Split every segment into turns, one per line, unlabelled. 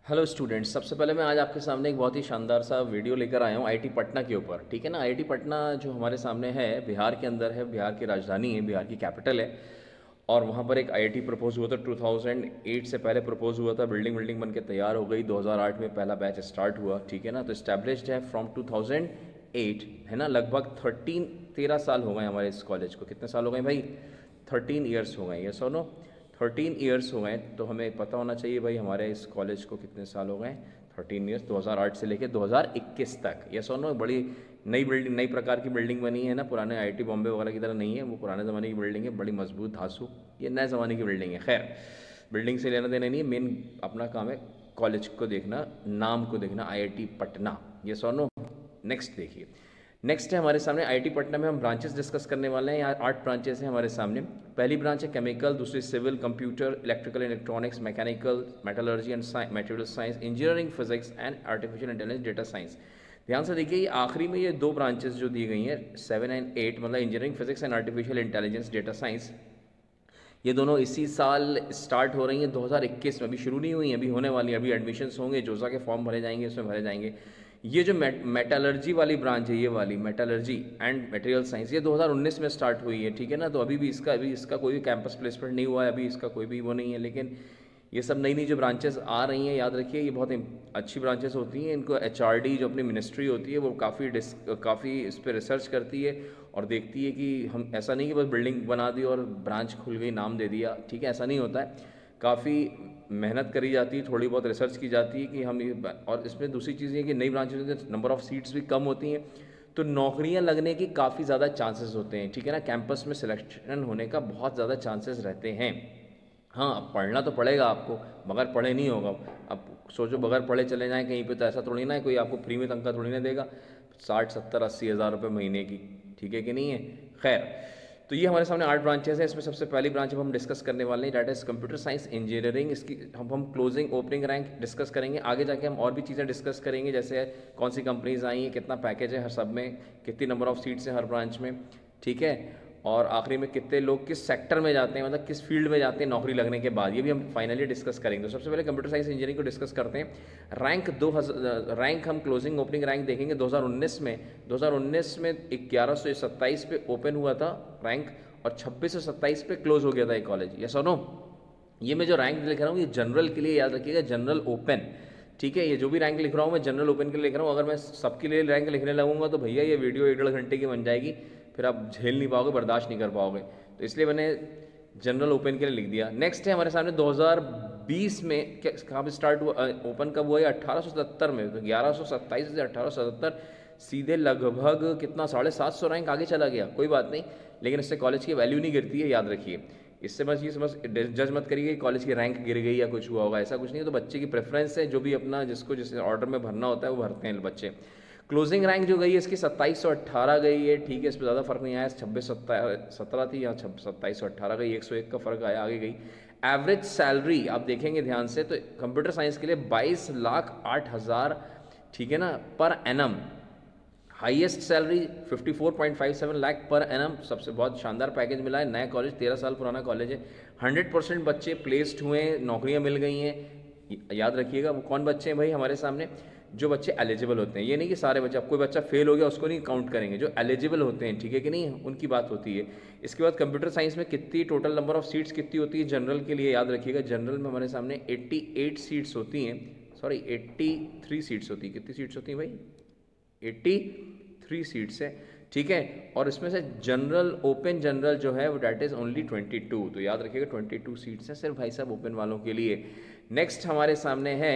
Hello students, सबसे पहले मैं आज आपके सामने एक बहुत ही शानदार सा वीडियो लेकर आया हूँ आईआईटी पटना के ऊपर। ठीक है ना। आईआईटी पटना जो हमारे सामने है, बिहार के अंदर है, बिहार की राजधानी है, बिहार की कैपिटल है। और वहाँ पर एक आईआईटी प्रपोज हुआ था 2008 से पहले प्रपोज हुआ था। बिल्डिंग बन के तैयार हो गई। 2008 में पहला बैच स्टार्ट हुआ। ठीक है ना। तो इस्टेब्लिश्ड है फ्रॉम 2008, है ना। लगभग 13 साल हो गए हमारे इस कॉलेज को। कितने साल हो गए भाई? 13 ईयर्स हो गए। ये सुनो, 13 ईयर्स हो गए। तो हमें पता होना चाहिए भाई हमारे इस कॉलेज को कितने साल हो गए। 13 ईयर्स, 2008 से लेकर 2021 तक। ये सुनो, बड़ी नई बिल्डिंग, नई प्रकार की बिल्डिंग बनी है ना। पुराने आईआईटी बॉम्बे वगैरह की तरह नहीं है, वो पुराने ज़माने की बिल्डिंग है, बड़ी मजबूत धांसू। ये नए ज़माने की बिल्डिंग है। खैर, बिल्डिंग से लेना देना नहीं है, मेन अपना काम है कॉलेज को देखना, नाम को देखना, आईआईटी पटना। ये सुनो, नेक्स्ट देखिए। नेक्स्ट है हमारे सामने आईआईटी पटना में हम ब्रांचेस डिस्कस करने वाले हैं। यहाँ 8 ब्रांचेस हैं हमारे सामने। पहली ब्रांच है केमिकल, दूसरी civil, computer, electrical and electronics, mechanical, metallurgy and material science, engineering, physics and artificial intelligence, data science. ध्यान से देखिए, ये आखिरी में ये 2 ब्रांचेस जो दी गई हैं 7 एंड 8, मतलब engineering, physics and artificial intelligence, data science, ये दोनों इसी साल स्टार्ट हो रही हैं 2021 में। अभी शुरू नहीं हुई हैं, अभी होने वाली है। अभी एडमिशन्स होंगे, जोसा के फॉर्म भरे जाएंगे, उसमें भरे जाएंगे। ये जो मेटलर्जी वाली ब्रांच है, ये वाली मेटलर्जी एंड मटेरियल साइंस, ये 2019 में स्टार्ट हुई है। ठीक है ना। तो अभी इसका कोई कैंपस प्लेसमेंट नहीं हुआ है, अभी इसका कोई भी वो नहीं है। लेकिन ये सब नई नई जो ब्रांचेस आ रही हैं, याद रखिए ये बहुत अच्छी ब्रांचेस होती हैं। इनको एचआरडी जो अपनी मिनिस्ट्री होती है वो काफ़ी इस पर रिसर्च करती है और देखती है कि हम, ऐसा नहीं कि बस बिल्डिंग बना दी और ब्रांच खुल गई, नाम दे दिया। ठीक है, ऐसा नहीं होता है। काफ़ी मेहनत करी जाती है, थोड़ी बहुत रिसर्च की जाती है कि हम ये। और इसमें दूसरी चीज़ ये कि नई ब्रांचेस में नंबर ऑफ़ सीट्स भी कम होती हैं, तो नौकरियां लगने की काफ़ी ज़्यादा चांसेस होते हैं। ठीक है ना। कैंपस में सिलेक्शन होने का बहुत ज़्यादा चांसेस रहते हैं। हाँ, अब पढ़ना तो पड़ेगा आपको, बगैर पढ़े नहीं होगा। अब सोचो बगैर पढ़े चले जाएं कहीं पे, तो ऐसा थोड़ी ना है, कोई आपको फ्री में तनख्वाह थोड़ी ना देगा 60 70 80 हज़ार रुपये महीने की। ठीक है कि नहीं है। खैर, तो ये हमारे सामने 8 ब्रांचेस हैं। इसमें सबसे पहली ब्रांच अब हम डिस्कस करने वाले हैं, that is computer science engineering. इसकी हम क्लोजिंग ओपनिंग रैंक डिस्कस करेंगे। आगे जाके हम और भी चीज़ें डिस्कस करेंगे, जैसे कौन सी कंपनीज आई हैं, कितना पैकेज है हर सब में, कितनी नंबर ऑफ सीट्स हैं हर ब्रांच में। ठीक है। और आखिरी में कितने लोग किस सेक्टर में जाते हैं, मतलब किस फील्ड में जाते हैं नौकरी लगने के बाद, ये भी हम फाइनली डिस्कस करेंगे। तो सबसे पहले कंप्यूटर साइंस इंजीनियरिंग को डिस्कस करते हैं। रैंक हम क्लोजिंग ओपनिंग रैंक देखेंगे 2019 में। 2019 में 1127 पे ओपन हुआ था रैंक, और 2627 पे क्लोज हो गया था ये कॉलेज। ये सुनो, ये मैं जो रैंक लिख रहा हूँ ये जनरल के लिए, याद रखिएगा, जनरल ओपन। ठीक है, ये जो भी रैंक लिख रहा हूँ मैं जनरल ओपन के लिए लिख रहा हूँ। अगर मैं सबके लिए रैंक लिखने लगूंगा तो भैया ये वीडियो 1 1.5 घंटे की बन जाएगी, फिर आप झेल नहीं पाओगे, बर्दाश्त नहीं कर पाओगे। तो इसलिए मैंने जनरल ओपन के लिए लिख दिया। नेक्स्ट है हमारे सामने 2020 में, कहाँ पे स्टार्ट हुआ, ओपन कब हुआ है? 1877 में। तो 1127 से 1877, सीधे लगभग कितना, 750 रैंक आगे चला गया। कोई बात नहीं, लेकिन इससे कॉलेज की वैल्यू नहीं गिरती है, याद रखिए। इससे बस ये समझ जज मत करिए कि कॉलेज की रैंक गिर गई या कुछ हुआ होगा, ऐसा कुछ नहीं है। तो बच्चे की प्रेफरेंस है, जो भी अपना जिसको जिस ऑर्डर में भरना होता है वो भरते हैं बच्चे। क्लोजिंग रैंक जो गई है इसकी 2718 गई है। ठीक है, इस पर ज़्यादा फर्क नहीं आया, 2617 थी, यहाँ 2718 गई, 101 का फर्क आया, आगे गई। एवरेज सैलरी आप देखेंगे ध्यान से, तो कंप्यूटर साइंस के लिए 22,08,000, ठीक है ना, per annum. Highest salary 54.57 lakh per annum, सबसे बहुत शानदार पैकेज मिला है। नया कॉलेज, 13 साल पुराना कॉलेज है। 100% बच्चे प्लेस्ड हुए हैं, नौकरियां मिल गई हैं। याद रखिएगा, वो कौन बच्चे हैं भाई हमारे सामने? जो बच्चे एलिजिबल होते हैं। ये नहीं कि सारे बच्चे, अब कोई बच्चा फेल हो गया उसको नहीं काउंट करेंगे, जो एलिजिबल होते हैं, ठीक है कि नहीं, उनकी बात होती है। इसके बाद कंप्यूटर साइंस में कितनी टोटल नंबर ऑफ सीट्स कितनी होती है जनरल के लिए, याद रखिएगा। जनरल में हमारे सामने 88 सीट्स होती हैं, सॉरी 83 सीट्स होती है। कितनी सीट्स होती हैं भाई? 83 सीट्स है। ठीक है, और इसमें से जनरल, ओपन जनरल जो है वो डेट इज ओनली 22। तो याद रखिएगा 22 सीट्स हैं सिर्फ भाई साहब ओपन वालों के लिए। नेक्स्ट हमारे सामने है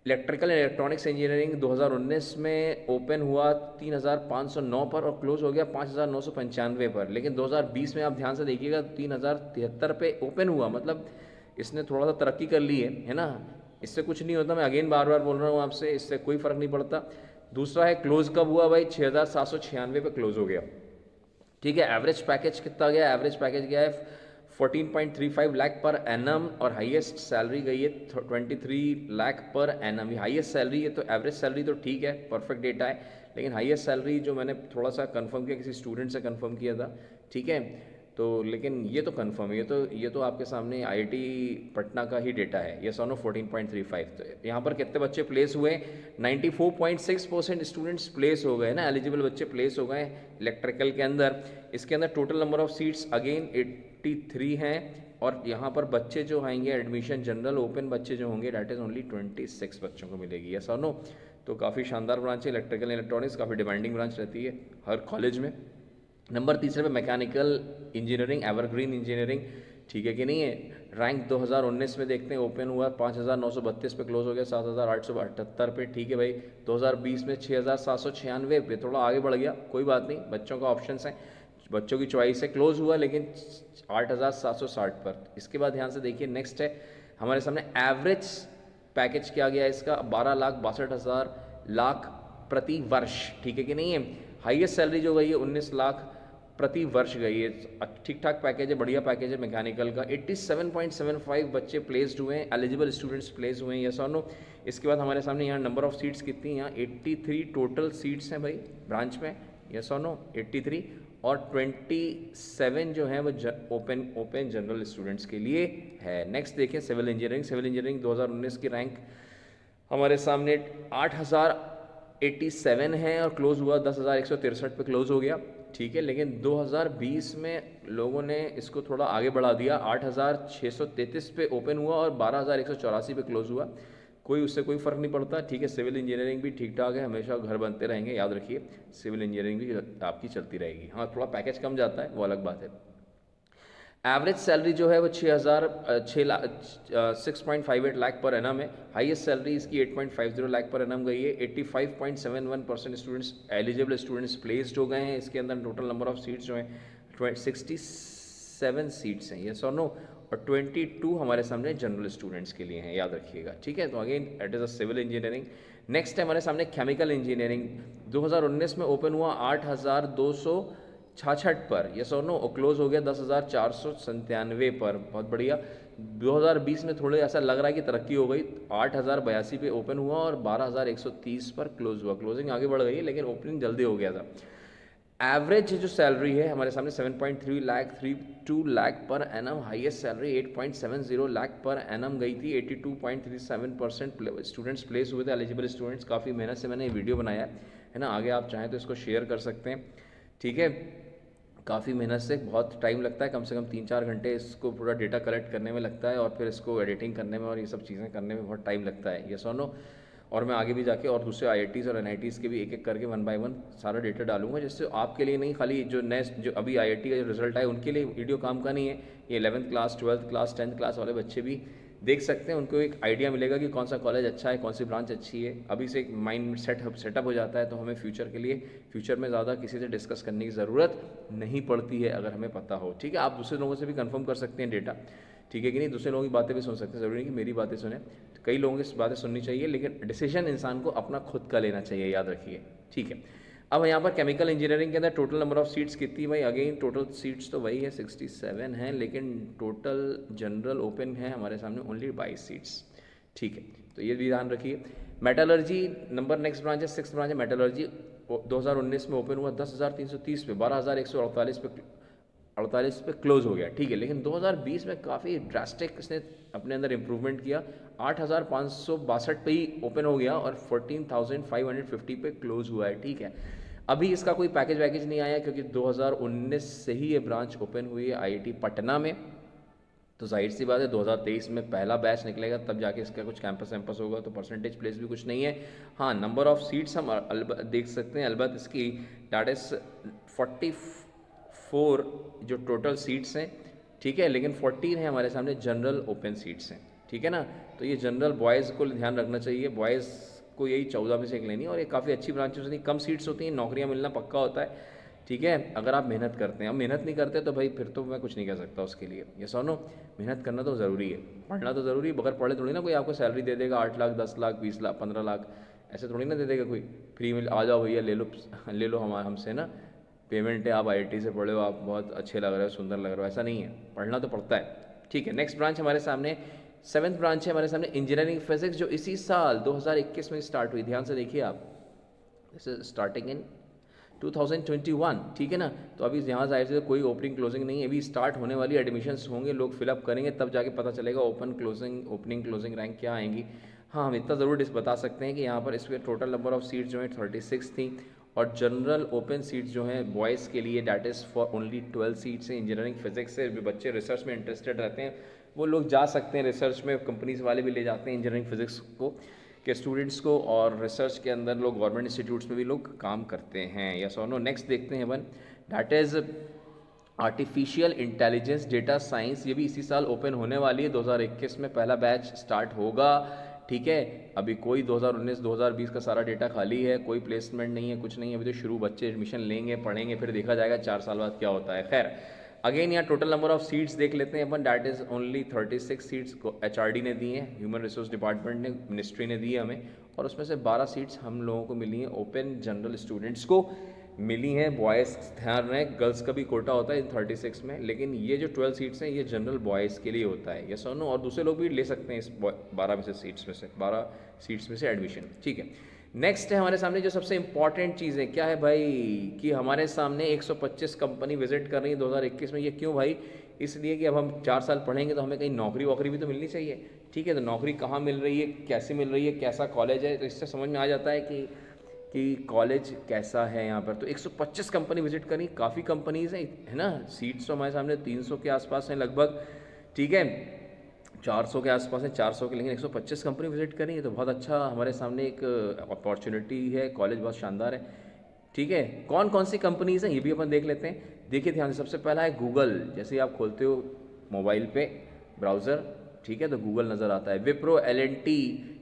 इलेक्ट्रिकल एंड इलेक्ट्रॉनिक्स इंजीनियरिंग। 2019 में ओपन हुआ 3509 पर और क्लोज हो गया 5995 पर। लेकिन 2020 में आप ध्यान से देखिएगा 3073 पे ओपन हुआ, मतलब इसने थोड़ा सा तरक्की कर ली है ना। इससे कुछ नहीं होता, मैं अगेन बार बार बोल रहा हूँ आपसे, इससे कोई फर्क नहीं पड़ता। दूसरा है क्लोज कब हुआ भाई? 6796 पे क्लोज हो गया। ठीक है, एवरेज पैकेज कितना गया? एवरेज पैकेज गया है 14.35 लाख पर एनम, और हाईएस्ट सैलरी गई है 23 लाख पर एनम। ये हाईएस्ट सैलरी है, तो एवरेज सैलरी तो ठीक है, परफेक्ट डेटा है। लेकिन हाईएस्ट सैलरी जो मैंने थोड़ा सा कंफर्म किया, किसी स्टूडेंट से कंफर्म किया था, ठीक है, तो लेकिन ये तो कंफर्म है, ये तो आपके सामने आईआईटी पटना का ही डेटा है। ये सोनो 14.35। तो यहाँ पर कितने बच्चे प्लेस हुए? 94.6% स्टूडेंट्स प्लेस हो गए ना, एलिजिबल बच्चे प्लेस हो गए इलेक्ट्रिकल के अंदर। इसके अंदर total number of seats again 83 हैं, और यहाँ पर बच्चे जो आएंगे एडमिशन जनरल ओपन बच्चे जो होंगे डैट इज़ ओनली 26 बच्चों को मिलेगी। यस और नो? तो काफ़ी शानदार ब्रांच है इलेक्ट्रिकल इलेक्ट्रॉनिक्स, काफ़ी डिमांडिंग ब्रांच रहती है हर कॉलेज में। नंबर तीसरे पे मैकेनिकल इंजीनियरिंग, एवरग्रीन इंजीनियरिंग, ठीक है कि नहीं है। रैंक 2019 में देखते हैं, ओपन हुआ 5932 पे, क्लोज हो गया 7878 पे, ठीक है भाई। 2020 में 6796 पे, थोड़ा आगे बढ़ गया, कोई बात नहीं, बच्चों का ऑप्शन है, बच्चों की चॉइस है। क्लोज हुआ लेकिन 8760 पर। इसके बाद ध्यान से देखिए, नेक्स्ट है हमारे सामने एवरेज पैकेज क्या गया इसका, 12,62,000 लाख प्रति वर्ष, ठीक है कि नहीं है। हाईएस्ट सैलरी जो गई है 19 लाख प्रति वर्ष गई है। ठीक ठाक पैकेज है, बढ़िया पैकेज है मैकेनिकल का। 87.75 बच्चे प्लेस्ड हुए हैं, एलिजिबल स्टूडेंट्स प्लेस हुए हैं, यस और नो। इसके बाद हमारे सामने यहाँ नंबर ऑफ सीट्स कितनी हैं, यहाँ 83 टोटल सीट्स हैं भाई ब्रांच में, यस और नो, 83। और 27 जो है वो ओपन जनरल स्टूडेंट्स के लिए है। नेक्स्ट देखिए सिविल इंजीनियरिंग। सिविल इंजीनियरिंग 2019 की रैंक हमारे सामने 8087 है और क्लोज हुआ 10,163 पे क्लोज हो गया, ठीक है। लेकिन 2020 में लोगों ने इसको थोड़ा आगे बढ़ा दिया, 8,633 पे ओपन हुआ और 12,184 पे क्लोज हुआ। कोई उससे कोई फ़र्क नहीं पड़ता, ठीक है। सिविल इंजीनियरिंग भी ठीक ठाक है, हमेशा घर बनते रहेंगे, याद रखिए, सिविल इंजीनियरिंग भी आपकी चलती रहेगी। हाँ, थोड़ा पैकेज कम जाता है, वो अलग बात है। एवरेज सैलरी जो है वो 6.58 लाख पर एनम है। हाईएस्ट सैलरी इसकी 8.50 लाख पर एनम गई है। 85.71% स्टूडेंट्स एलिजिबल स्टूडेंट्स प्लेस्ड हो गए हैं। इसके अंदर टोटल नंबर ऑफ सीट्स जो हैं 67 सीट्स हैं, यस और नो। और 22 हमारे सामने जनरल स्टूडेंट्स के लिए हैं, याद रखिएगा, ठीक है। तो again it is a civil engineering. Next है हमारे सामने केमिकल इंजीनियरिंग। 2019 में ओपन हुआ 8,266 पर, यस और नो, और क्लोज हो गया 10,497 पर, बहुत बढ़िया। 2020 में थोड़े ऐसा लग रहा है कि तरक्की हो गई, 8,082 पे ओपन हुआ और 12,130 पर क्लोज हुआ। क्लोजिंग आगे बढ़ गई लेकिन ओपनिंग जल्दी हो गया था। एवरेज जो सैलरी है हमारे सामने 7.32 lakh per annum. Highest salary 8.70 lakh per annum गई थी। 82.37% स्टूडेंट्स प्लेस हुए थे, एलिजिबल स्टूडेंट्स। काफ़ी मेहनत से मैंने ये वीडियो बनाया है ना, आगे आप चाहें तो इसको शेयर कर सकते हैं, ठीक है। काफ़ी मेहनत से, बहुत टाइम लगता है, कम से कम 3-4 घंटे इसको पूरा डेटा कलेक्ट करने में लगता है, और फिर इसको एडिटिंग करने में और ये सब चीज़ें करने में बहुत टाइम लगता है, यस और नो। और मैं आगे भी जाके और दूसरे IITs और NITs के भी एक एक करके 1 बाय 1 सारा डेटा डालूंगा, जिससे आपके लिए नहीं, खाली जो नेक्स्ट जो अभी IIT का जो रिजल्ट आए उनके लिए वीडियो काम का नहीं है, ये 11th class 12th class 10th class वाले बच्चे भी देख सकते हैं। उनको एक आइडिया मिलेगा कि कौन सा कॉलेज अच्छा है, कौन सी ब्रांच अच्छी है। अभी से एक माइंड सेटअप हो जाता है, तो हमें फ्यूचर के लिए, फ्यूचर में ज़्यादा किसी से डिस्कस करने की ज़रूरत नहीं पड़ती है अगर हमें पता हो, ठीक है। आप दूसरे लोगों से भी कंफर्म कर सकते हैं डेटा, ठीक है कि नहीं। दूसरे लोगों की बातें भी सुन सकते हैं, ज़रूरी नहीं कि मेरी बातें सुने, तो कई लोगों की बातें सुननी चाहिए, लेकिन डिसीजन इंसान को अपना खुद का लेना चाहिए, याद रखिए, ठीक है। अब यहाँ पर केमिकल इंजीनियरिंग के अंदर टोटल नंबर ऑफ सीट्स कितनी भाई, अगेन टोटल सीट्स तो वही है 67 है, लेकिन टोटल जनरल ओपन है हमारे सामने ओनली 22 सीट्स, ठीक है। तो ये भी ध्यान रखिए। मेटलर्जी नंबर नेक्स्ट ब्रांच है, 6th ब्रांच है मेटलर्जी। 2019 में ओपन हुआ 10,330 पे, 12,148 पे क्लोज हो गया, ठीक है। लेकिन 2020 में काफ़ी ड्रास्टिक इसने अपने अंदर इंप्रूवमेंट किया, 8,562 पे ही ओपन हो गया और 14,550 पे क्लोज हुआ है, ठीक है। अभी इसका कोई पैकेज नहीं आया, क्योंकि 2019 से ही ये ब्रांच ओपन हुई है IIT पटना में। तो जाहिर सी बात है 2023 में पहला बैच निकलेगा, तब जाके इसका कुछ कैंपस होगा, तो परसेंटेज प्लेस भी कुछ नहीं है। हाँ, नंबर ऑफ सीट्स हम देख सकते हैं, अलबत्त इसकी डैट इज़ 44 जो टोटल सीट्स हैं, ठीक है। लेकिन 14 है हमारे सामने जनरल ओपन सीट्स हैं, ठीक है ना। तो ये जनरल बॉयज़ को ध्यान रखना चाहिए, बॉयज़ को यही 14 में से एक लेनी है, और ये काफ़ी अच्छी ब्रांचेस होती हैं, कम सीट्स होती हैं, नौकरियां मिलना पक्का होता है, ठीक है, अगर आप मेहनत करते हैं। अब मेहनत नहीं करते तो भाई फिर तो मैं कुछ नहीं कर सकता उसके लिए, ये सुनो, मेहनत करना तो ज़रूरी है, पढ़ना तो ज़रूरी है। बगैर पढ़े थोड़ी ना कोई आपको सैलरी दे देगा 8 लाख 10 लाख 20 लाख 15 लाख, ऐसे थोड़ी ना दे देगा कोई फ्री में, आ जाओ भैया ले लो हमसे ना, पेमेंट है, आप IIT से पढ़े हो, आप बहुत अच्छे लग रहे हो, सुंदर लग रहे हो, ऐसा नहीं है, पढ़ना तो पड़ता है, ठीक है। नेक्स्ट ब्रांच हमारे सामने 7th ब्रांच है हमारे सामने इंजीनियरिंग फिजिक्स, जो इसी साल 2021 में स्टार्ट हुई। ध्यान से देखिए आप, दिस इज स्टार्टिंग इन 2021, ठीक है ना। तो अभी यहाँ जाहिर से कोई ओपनिंग क्लोजिंग नहीं है, अभी स्टार्ट होने वाली एडमिशन्स होंगे, लोग फिलअप करेंगे, तब जाके पता चलेगा ओपनिंग क्लोजिंग रैंक क्या आएंगी। हाँ, हम इतना ज़रूर बता सकते हैं कि यहाँ पर इसके टोटल नंबर ऑफ सीट्स जो है 36 थी, और जनरल ओपन सीट्स जो हैं बॉयज़ के लिए that is for only 12 seats हैं। इंजीनियरिंग फिजिक्स से भी बच्चे रिसर्च में इंटरेस्टेड रहते हैं, वो लोग जा सकते हैं रिसर्च में, कंपनीज वाले भी ले जाते हैं इंजीनियरिंग फिजिक्स को के स्टूडेंट्स को, और रिसर्च के अंदर लोग गवर्नमेंट इंस्टीट्यूट्स में भी लोग काम करते हैं। यस और नो। नेक्स्ट देखते हैं one, that is artificial intelligence data science. ये भी इसी साल ओपन होने वाली है, 2021 में पहला बैच स्टार्ट होगा, ठीक है। अभी कोई 2019-2020 का सारा डेटा खाली है, कोई प्लेसमेंट नहीं है, कुछ नहीं है, अभी तो शुरू बच्चे एडमिशन लेंगे, पढ़ेंगे, फिर देखा जाएगा 4 साल बाद क्या होता है। खैर, अगेन यहाँ टोटल नंबर ऑफ सीट्स देख लेते हैं अपन, डैट इज़ ओनली 36 सीट्स को HRD ने दी हैं, ह्यूमन रिसोर्स डिपार्टमेंट ने, मिनिस्ट्री ने दी है हमें, और उसमें से 12 सीट्स हम लोगों को मिली हैं ओपन जनरल स्टूडेंट्स को मिली हैं। बॉयज़ ध्यान रहे, गर्ल्स का भी कोटा होता है इन 36 में, लेकिन ये जो 12 सीट्स हैं ये जनरल बॉयज़ के लिए होता है। यस और नो। और दूसरे लोग भी ले सकते हैं इस 12 में से सीट्स में से, 12 सीट्स में से एडमिशन, ठीक है। नेक्स्ट है हमारे सामने जो सबसे इंपॉर्टेंट चीज़ है, क्या है भाई, कि हमारे सामने 125 कंपनी विजिट कर रही है 2021 में। ये क्यों भाई? इसलिए कि अब हम 4 साल पढ़ेंगे तो हमें कहीं नौकरी वोकरी भी तो मिलनी चाहिए, ठीक है। तो नौकरी कहाँ मिल रही है, कैसे मिल रही है, कैसा कॉलेज है, तो इससे समझ में आ जाता है कि कॉलेज कैसा है यहाँ पर। तो 125 कंपनी विजिट करी, काफ़ी कंपनीज़ हैं, है ना। सीट्स तो हमारे सामने 300 के आसपास हैं लगभग, ठीक है, 400 के आसपास है, 400 के, लेकिन 125 कंपनी विजिट करेंगे तो बहुत अच्छा हमारे सामने एक अपॉर्चुनिटी है, कॉलेज बहुत शानदार है, ठीक है। कौन कौन सी कंपनीज़ हैं ये भी अपन देख लेते हैं। देखिए ध्यान से, सबसे पहला है गूगल। जैसे आप खोलते हो मोबाइल पे ब्राउज़र, ठीक है, तो गूगल नज़र आता है। विप्रो, L&T,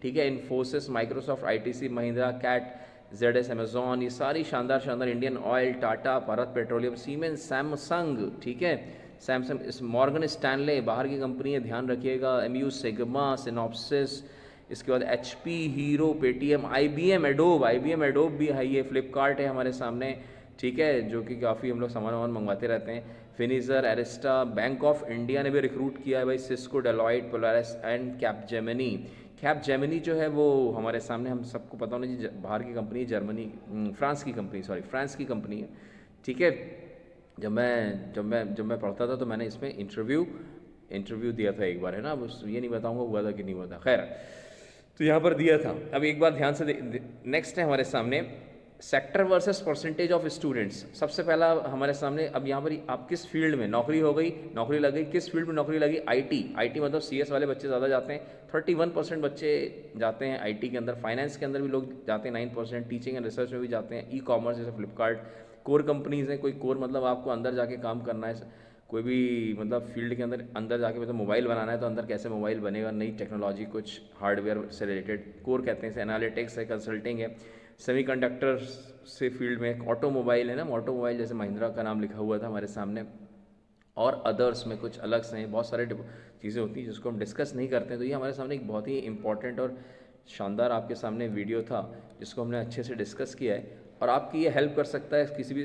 ठीक है, Infosys, Microsoft, ITC, Mahindra, Cat, ZS, Amazon, ये सारी शानदार Indian Oil, Tata, Bharat Petroleum, Siemens, Samsung, ठीक है, सैमसंग, मॉर्गन स्टैनले, बाहर की कंपनी है, ध्यान रखिएगा, MU, सिग्मा, सिनॉप्सिस, इसके बाद HP, hero, Paytm, IBM adobe भी है, ये फ्लिपकार्ट है हमारे सामने, ठीक है, जो कि काफ़ी हम लोग सामान मंगवाते रहते हैं। फिनिजर, एरिस्टा, बैंक ऑफ इंडिया ने भी रिक्रूट किया है भाई, Cisco, Deloitte, Polaris and Capgemini जो है वो हमारे सामने, हम सबको पता होना चाहिए, बाहर की कंपनी है, फ्रांस की कंपनी है, ठीक है। जब मैं पढ़ता था तो मैंने इसमें इंटरव्यू दिया था एक बार, है ना। अब ये नहीं बताऊंगा हुआ था कि नहीं हुआ था, खैर, तो यहाँ पर दिया था। अब एक बार ध्यान से नेक्स्ट है हमारे सामने sector versus percentage of students. सबसे पहला हमारे सामने, अब यहाँ पर आप किस फील्ड में नौकरी लग गई, किस फील्ड में नौकरी लगी, IT मतलब CS वाले बच्चे ज़्यादा जाते हैं, 31% बच्चे जाते हैं IT के अंदर। फाइनेंस के अंदर भी लोग जाते हैं 9%, टीचिंग एंड रिसर्च में भी जाते हैं, E-कॉमर्स जैसे फ्लिपकार्ट, कोर कंपनीज़ हैं। कोई कोर मतलब आपको अंदर जाके काम करना है, कोई भी मतलब फील्ड के अंदर जाके मतलब मोबाइल बनाना है, तो अंदर कैसे मोबाइल बनेगा, नई टेक्नोलॉजी, कुछ हार्डवेयर से रिलेटेड कोर कहते हैं। एनालिटिक्स है, कंसल्टिंग है, सेमीकंडक्टर से फील्ड में, एक ऑटोमोबाइल है ना, ऑटोमोबाइल जैसे महिंद्रा का नाम लिखा हुआ था हमारे सामने, और अदर्स में कुछ अलग से हैं, बहुत सारे चीज़ें होती हैं जिसको हम डिस्कस नहीं करते हैं। तो ये हमारे सामने एक बहुत ही इंपॉर्टेंट और शानदार आपके सामने वीडियो था जिसको हमने अच्छे से डिस्कस किया है, और आपकी ये हेल्प कर सकता है किसी भी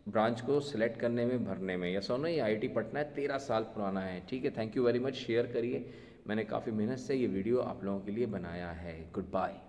ब्रांच को सिलेक्ट करने में, भरने में। या सुनो, ये IIT पटना है, 13 साल पुराना है, ठीक है। Thank you very much, share करिए, मैंने काफ़ी मेहनत से ये वीडियो आप लोगों के लिए बनाया है। Good bye.